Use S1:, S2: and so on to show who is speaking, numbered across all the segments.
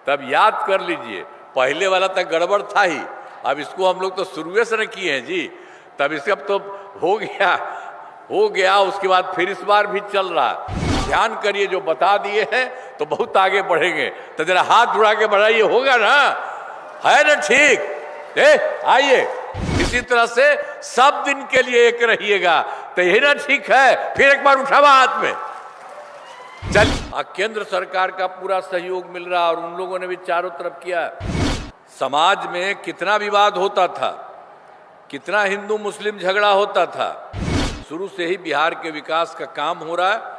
S1: तब याद कर लीजिए, पहले वाला तक गड़बड़ था ही, अब इसको हम लोग तो शुरू से न किए हैं जी, तब इसका तो हो गया, उसके बाद फिर इस बार भी चल रहा। ध्यान करिए, जो बता दिए हैं तो बहुत आगे बढ़ेंगे, तो जरा हाथ उड़ा के बढ़ाइए, होगा ना, है ना, ठीक। आइए, इसी तरह से सब दिन के लिए एक रहिएगा, तो यही ना ठीक है। फिर एक बार उठावा हाथ में, चल। केंद्र सरकार का पूरा सहयोग मिल रहा, और उन लोगों ने भी चारों तरफ किया। समाज में कितना विवाद होता था, कितना हिंदू मुस्लिम झगड़ा होता था, शुरू से ही बिहार के विकास का काम हो रहा है।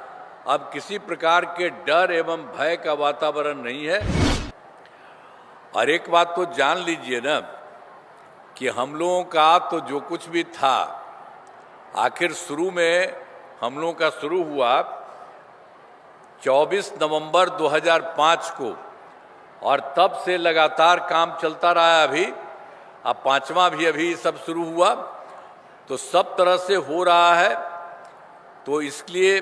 S1: अब किसी प्रकार के डर एवं भय का वातावरण नहीं है। और एक बात तो जान लीजिए ना, कि हम लोगों का तो जो कुछ भी था, आखिर शुरू में हम लोगों का शुरू हुआ 24 नवंबर 2005 को, और तब से लगातार काम चलता रहा। अभी अब 5वां भी अभी सब शुरू हुआ, तो सब तरह से हो रहा है। तो इसलिए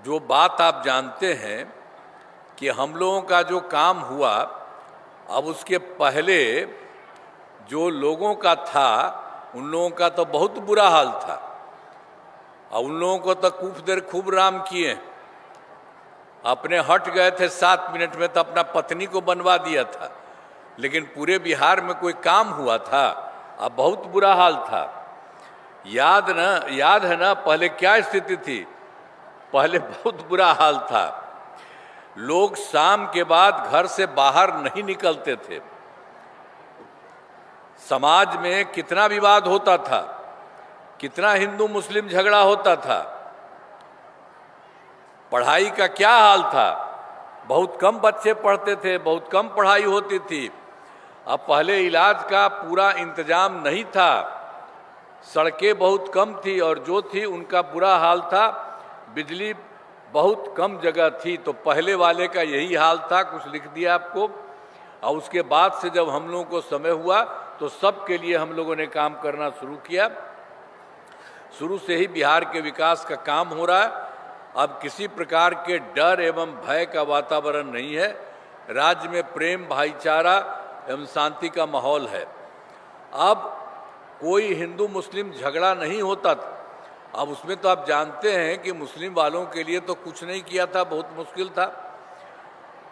S1: जो बात आप जानते हैं कि हम लोगों का जो काम हुआ, अब उसके पहले जो लोगों का था, उन लोगों का तो बहुत बुरा हाल था, और उन लोगों को तो खूब राम किए, अपने हट गए थे 7 मिनट में, तो अपना पत्नी को बनवा दिया था, लेकिन पूरे बिहार में कोई काम हुआ था? अब बहुत बुरा हाल था। याद है ना पहले क्या स्थिति थी? पहले बहुत बुरा हाल था, लोग शाम के बाद घर से बाहर नहीं निकलते थे। समाज में कितना विवाद होता था, कितना हिंदू मुस्लिम झगड़ा होता था, पढ़ाई का क्या हाल था, बहुत कम बच्चे पढ़ते थे, बहुत कम पढ़ाई होती थी। अब पहले इलाज का पूरा इंतजाम नहीं था, सड़कें बहुत कम थी, और जो थी उनका बुरा हाल था, बिजली बहुत कम जगह थी। तो पहले वाले का यही हाल था, कुछ लिख दिया आपको। और उसके बाद से जब हम लोगों को समय हुआ, तो सबके लिए हम लोगों ने काम करना शुरू किया। शुरू से ही बिहार के विकास का काम हो रहा है। अब किसी प्रकार के डर एवं भय का वातावरण नहीं है। राज्य में प्रेम, भाईचारा एवं शांति का माहौल है। अब कोई हिंदू मुस्लिम झगड़ा नहीं होता था। अब उसमें तो आप जानते हैं कि मुस्लिम वालों के लिए तो कुछ नहीं किया था, बहुत मुश्किल था।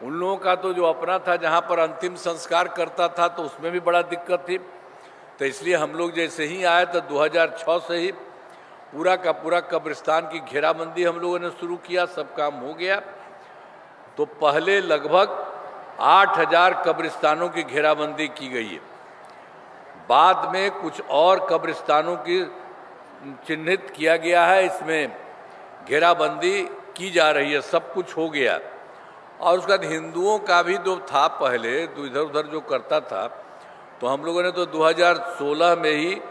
S1: उन लोगों का तो जो अपना था, जहाँ पर अंतिम संस्कार करता था, तो उसमें भी बड़ा दिक्कत थी। तो इसलिए हम लोग जैसे ही आए, तो 2006 से ही पूरा का पूरा कब्रिस्तान की घेराबंदी हम लोगों ने शुरू किया, सब काम हो गया। तो पहले लगभग 8000 कब्रिस्तानों की घेराबंदी की गई है। बाद में कुछ और कब्रिस्तानों की चिन्हित किया गया है, इसमें घेराबंदी की जा रही है, सब कुछ हो गया। और उसके बाद हिंदुओं का भी जो था पहले, तो इधर उधर जो करता था, तो हम लोगों ने तो 2016 में ही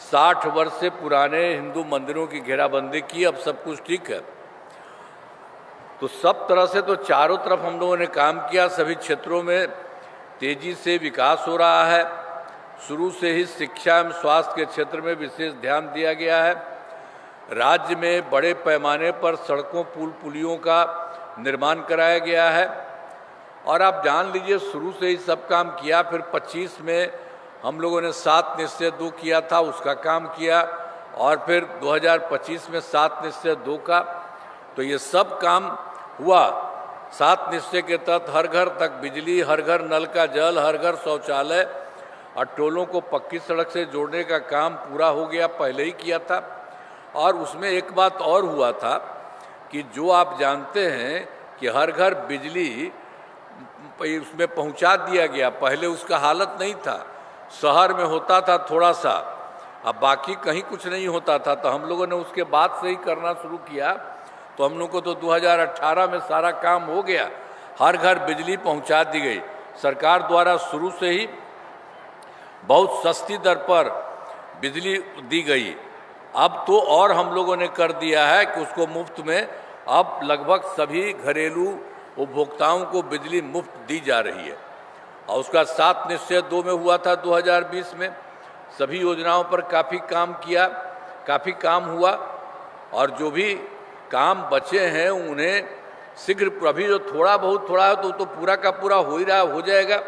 S1: 60 वर्ष से पुराने हिंदू मंदिरों की घेराबंदी की। अब सब कुछ ठीक है। तो सब तरह से तो चारों तरफ हम लोगों ने काम किया, सभी क्षेत्रों में तेजी से विकास हो रहा है। शुरू से ही शिक्षा एवं स्वास्थ्य के क्षेत्र में विशेष ध्यान दिया गया है। राज्य में बड़े पैमाने पर सड़कों, पुल, पुलियों का निर्माण कराया गया है। और आप जान लीजिए, शुरू से ही सब काम किया। फिर 25 में हम लोगों ने 7 निश्चय 2 किया था, उसका काम किया। और फिर 2025 में 7 निश्चय 2 का, तो ये सब काम हुआ। 7 निश्चय के तहत हर घर तक बिजली, हर घर नल का जल, हर घर शौचालय, और टोलों को पक्की सड़क से जोड़ने का काम पूरा हो गया, पहले ही किया था। और उसमें एक बात और हुआ था कि जो आप जानते हैं कि हर घर बिजली उसमें पहुंचा दिया गया। पहले उसका हालत नहीं था, शहर में होता था थोड़ा सा, अब बाकी कहीं कुछ नहीं होता था। तो हम लोगों ने उसके बाद से ही करना शुरू किया। तो हम लोग को तो 2018 में सारा काम हो गया, हर घर बिजली पहुंचा दी गई। सरकार द्वारा शुरू से ही बहुत सस्ती दर पर बिजली दी गई। अब तो और हम लोगों ने कर दिया है कि उसको मुफ्त में, अब लगभग सभी घरेलू उपभोक्ताओं को बिजली मुफ्त दी जा रही है। और उसका 7 निश्चय 2 में हुआ था 2020 में। सभी योजनाओं पर काफ़ी काम किया, काफ़ी काम हुआ। और जो भी काम बचे हैं उन्हें शीघ्र, अभी जो थोड़ा है तो पूरा का पूरा हो ही रहा, हो जाएगा।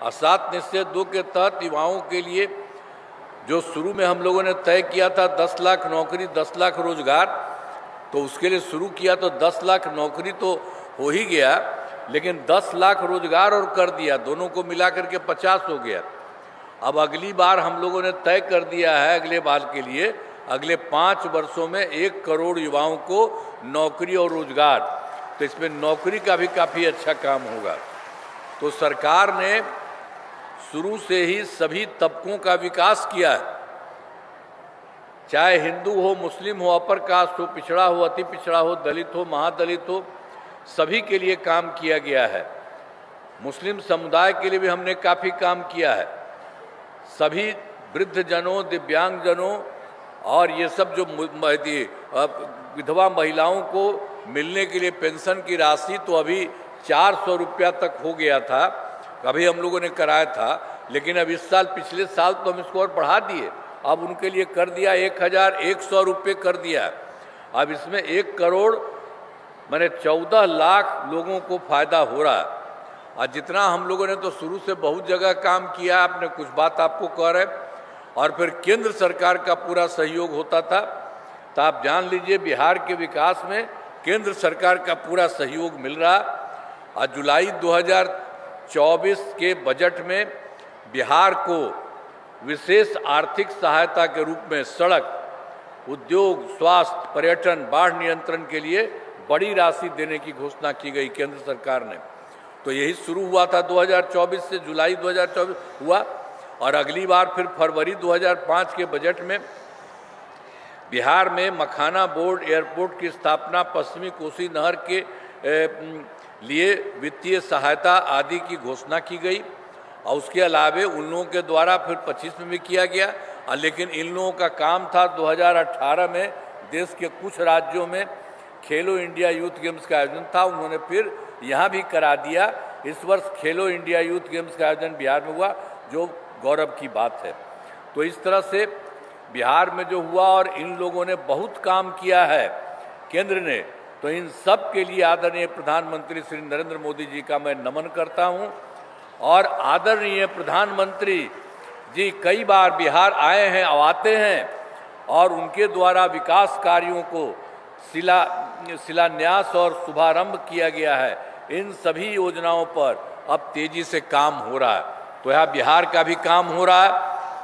S1: और 7 निश्चय 2 के तहत युवाओं के लिए जो शुरू में हम लोगों ने तय किया था 10 लाख नौकरी 10 लाख रोजगार, तो उसके लिए शुरू किया तो 10 लाख नौकरी तो हो ही गया, लेकिन 10 लाख रोजगार और कर दिया, दोनों को मिला करके 50 हो गया। अब अगली बार हम लोगों ने तय कर दिया है अगले बार के लिए, अगले 5 वर्षों में 1 करोड़ युवाओं को नौकरी और रोजगार, तो इसमें नौकरी का भी काफ़ी अच्छा काम होगा। तो सरकार ने शुरू से ही सभी तबकों का विकास किया है, चाहे हिंदू हो, मुस्लिम हो, अपर कास्ट हो, पिछड़ा हो, अति पिछड़ा हो, दलित हो, महादलित हो, सभी के लिए काम किया गया है। मुस्लिम समुदाय के लिए भी हमने काफ़ी काम किया है। सभी वृद्धजनों, दिव्यांगजनों और ये सब जो विधवा महिलाओं को मिलने के लिए पेंशन की राशि तो अभी 400 रुपया तक हो गया था, अभी हम लोगों ने कराया था, लेकिन अब इस साल, पिछले साल तो हम इसको और बढ़ा दिए, अब उनके लिए कर दिया 1100 रुपये कर दिया। अब इसमें 1 करोड़ माने 14 लाख लोगों को फायदा हो रहा है। और जितना हम लोगों ने तो शुरू से बहुत जगह काम किया, आपने कुछ बात आपको कह रहे, और फिर केंद्र सरकार का पूरा सहयोग होता था, तो आप जान लीजिए बिहार के विकास में केंद्र सरकार का पूरा सहयोग मिल रहा। और जुलाई 2024 के बजट में बिहार को विशेष आर्थिक सहायता के रूप में सड़क, उद्योग, स्वास्थ्य, पर्यटन, बाढ़ नियंत्रण के लिए बड़ी राशि देने की घोषणा की गई केंद्र सरकार ने। तो यही शुरू हुआ था 2024 से, जुलाई 2024 हुआ, और अगली बार फिर फरवरी 2005 के बजट में बिहार में मखाना बोर्ड एयरपोर्ट की स्थापना, पश्चिमी कोसी नहर के लिए वित्तीय सहायता आदि की घोषणा की गई। और उसके अलावे उन लोगों के द्वारा फिर 25 में भी किया गया, लेकिन इन लोगों का काम था 2018 में देश के कुछ राज्यों में खेलो इंडिया यूथ गेम्स का आयोजन था, उन्होंने फिर यहाँ भी करा दिया। इस वर्ष खेलो इंडिया यूथ गेम्स का आयोजन बिहार में हुआ, जो गौरव की बात है। तो इस तरह से बिहार में जो हुआ, और इन लोगों ने बहुत काम किया है केंद्र ने, तो इन सब के लिए आदरणीय प्रधानमंत्री श्री नरेंद्र मोदी जी का मैं नमन करता हूँ। और आदरणीय प्रधानमंत्री जी कई बार बिहार आए हैं और आते हैं, और उनके द्वारा विकास कार्यों को शिलान्यास और शुभारंभ किया गया है। इन सभी योजनाओं पर अब तेजी से काम हो रहा है। तो यहाँ बिहार का भी काम हो रहा है,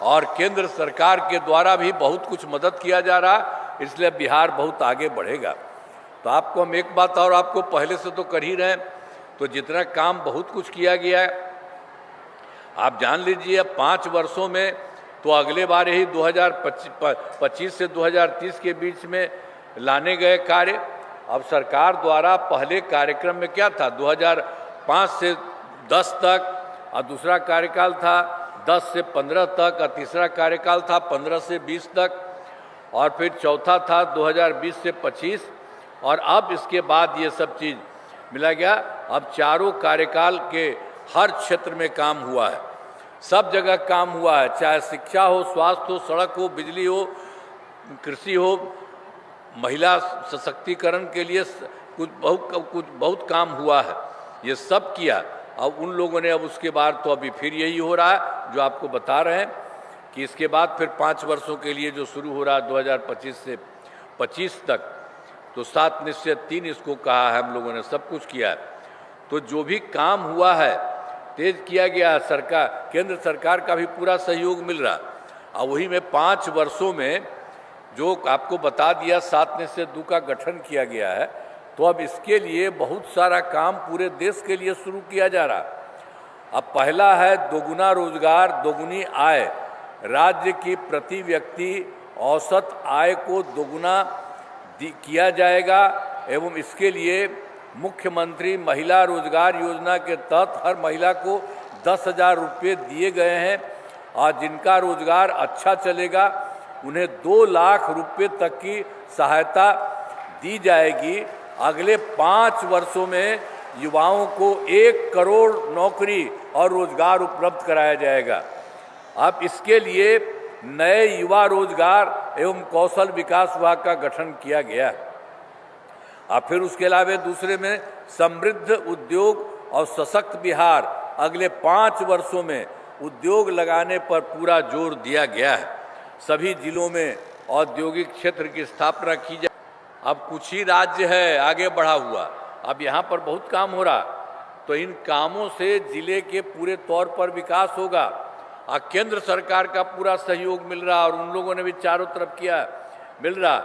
S1: और केंद्र सरकार के द्वारा भी बहुत कुछ मदद किया जा रहा है, इसलिए बिहार बहुत आगे बढ़ेगा। तो आपको हम एक बात और आपको पहले से तो कर ही रहे हैं, तो जितना काम बहुत कुछ किया गया है, आप जान लीजिए 5 वर्षों में तो अगले बार यही 2025 से 2030 के बीच में लाने गए कार्य। अब सरकार द्वारा पहले कार्यक्रम में क्या था, 2005 से 10 तक, और दूसरा कार्यकाल था 10 से 15 तक, और तीसरा कार्यकाल था 15 से 20 तक, और फिर चौथा था 2020 से 25, और अब इसके बाद ये सब चीज़ मिला गया। अब चारों कार्यकाल के हर क्षेत्र में काम हुआ है, सब जगह काम हुआ है, चाहे शिक्षा हो, स्वास्थ्य हो, सड़क हो, बिजली हो, कृषि हो, महिला सशक्तिकरण के लिए कुछ बहुत काम हुआ है, ये सब किया। अब उन लोगों ने अब उसके बाद तो अभी फिर यही हो रहा है जो आपको बता रहे हैं कि इसके बाद फिर 5 वर्षों के लिए जो शुरू हो रहा है 2025 से 25 तक, तो 7 निश्चय 3 इसको कहा है, हम लोगों ने सब कुछ किया है। तो जो भी काम हुआ है तेज किया गया, सरकार, केंद्र सरकार का भी पूरा सहयोग मिल रहा। और वही में 5 वर्षों में जो आपको बता दिया 7 निश्चय 2 का गठन किया गया है, तो अब इसके लिए बहुत सारा काम पूरे देश के लिए शुरू किया जा रहा। अब पहला है दोगुना रोजगार, दोगुनी आय। राज्य की प्रति व्यक्ति औसत आय को दोगुना किया जाएगा, एवं इसके लिए मुख्यमंत्री महिला रोजगार योजना के तहत हर महिला को 10,000 रुपये दिए गए हैं, और जिनका रोजगार अच्छा चलेगा उन्हें 2 लाख रुपये तक की सहायता दी जाएगी। अगले 5 वर्षों में युवाओं को 1 करोड़ नौकरी और रोजगार उपलब्ध कराया जाएगा। अब इसके लिए नए युवा रोजगार एवं कौशल विकास विभाग का गठन किया गया। और फिर उसके अलावा दूसरे में समृद्ध उद्योग और सशक्त बिहार, अगले 5 वर्षों में उद्योग लगाने पर पूरा जोर दिया गया है। सभी जिलों में औद्योगिक क्षेत्र की स्थापना की जाए। अब कुछ ही राज्य है आगे बढ़ा हुआ, अब यहाँ पर बहुत काम हो रहा, तो इन कामों से जिले के पूरे तौर पर विकास होगा। और केंद्र सरकार का पूरा सहयोग मिल रहा और उन लोगों ने भी चारों तरफ किया मिल रहा।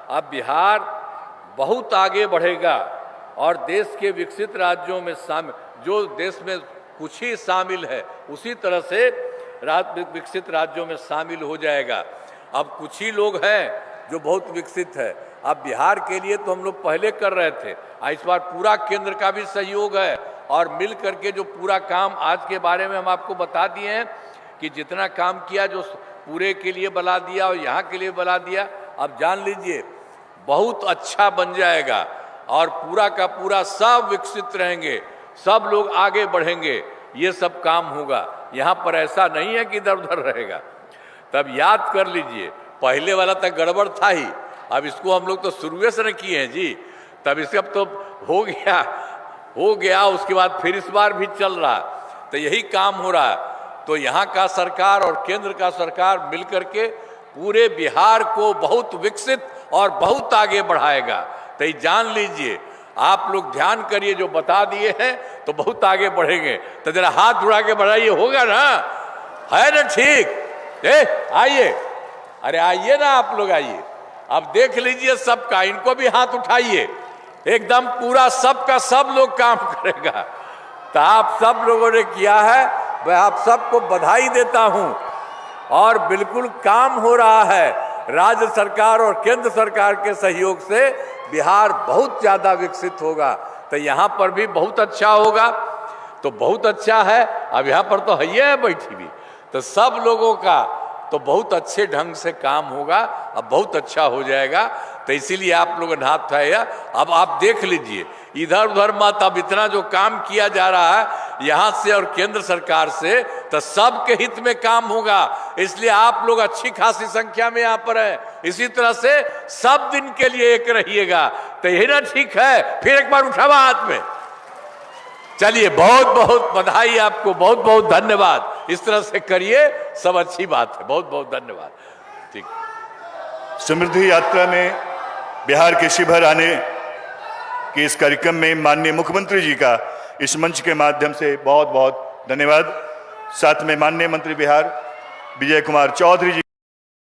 S1: अब बिहार बहुत आगे बढ़ेगा और देश के विकसित राज्यों में शामिल, जो देश में कुछ ही शामिल है उसी तरह से विकसित राज्यों में शामिल हो जाएगा। अब कुछ ही लोग हैं जो बहुत विकसित है। अब बिहार के लिए तो हम लोग पहले कर रहे थे, इस बार पूरा केंद्र का भी सहयोग है और मिल करके जो पूरा काम आज के बारे में हम आपको बता दिए हैं कि जितना काम किया जो पूरे के लिए बना दिया और यहाँ के लिए बना दिया, अब जान लीजिए बहुत अच्छा बन जाएगा और पूरा का पूरा सब विकसित रहेंगे, सब लोग आगे बढ़ेंगे, ये सब काम होगा। यहाँ पर ऐसा नहीं है कि इधर उधर रहेगा। तब याद कर लीजिए, पहले वाला तक गड़बड़ था ही, अब इसको हम लोग तो शुरू से न किए हैं जी, तब इसका तो हो गया उसके बाद फिर इस बार भी चल रहा, तो यही काम हो रहा है। तो यहाँ का सरकार और केंद्र का सरकार मिलकर के पूरे बिहार को बहुत विकसित और बहुत आगे बढ़ाएगा। तो ये जान लीजिए, आप लोग ध्यान करिए, जो बता दिए हैं तो बहुत आगे बढ़ेंगे। तो जरा हाथ उड़ा के बढ़ाइए, होगा ना, है ना? ठीक, आइए, अरे आइए ना, आप लोग आइए, अब देख लीजिए सबका, इनको भी हाथ उठाइए, एकदम पूरा सबका सब लोग काम करेगा। तो आप सब लोगों ने किया है, मैं आप सबको बधाई देता हूं और बिल्कुल काम हो रहा है। राज्य सरकार और केंद्र सरकार के सहयोग से बिहार बहुत ज़्यादा विकसित होगा। तो यहाँ पर भी बहुत अच्छा होगा, तो बहुत अच्छा है। अब यहाँ पर तो है बैठी भी, तो सब लोगों का तो बहुत अच्छे ढंग से काम होगा, अब बहुत अच्छा हो जाएगा। तो इसीलिए आप लोगों ने हाथ उठाया। अब आप देख लीजिए, इधर उधर मत, अब इतना जो काम किया जा रहा है यहाँ से और केंद्र सरकार से, तो सबके हित में काम होगा। इसलिए आप लोग अच्छी खासी संख्या में यहाँ पर है, इसी तरह से सब दिन के लिए एक रहिएगा। तो यही ना ठीक है? फिर एक बार उठावा हाथ में। चलिए, बहुत बहुत बधाई आपको, बहुत बहुत धन्यवाद। इस तरह से करिए, सब अच्छी बात है। बहुत बहुत धन्यवाद। ठीक।
S2: समृद्धि यात्रा में बिहार के शिवहर आने के इस कार्यक्रम में माननीय मुख्यमंत्री जी का इस मंच के माध्यम से बहुत बहुत धन्यवाद। साथ में माननीय मंत्री बिहार विजय कुमार चौधरी जी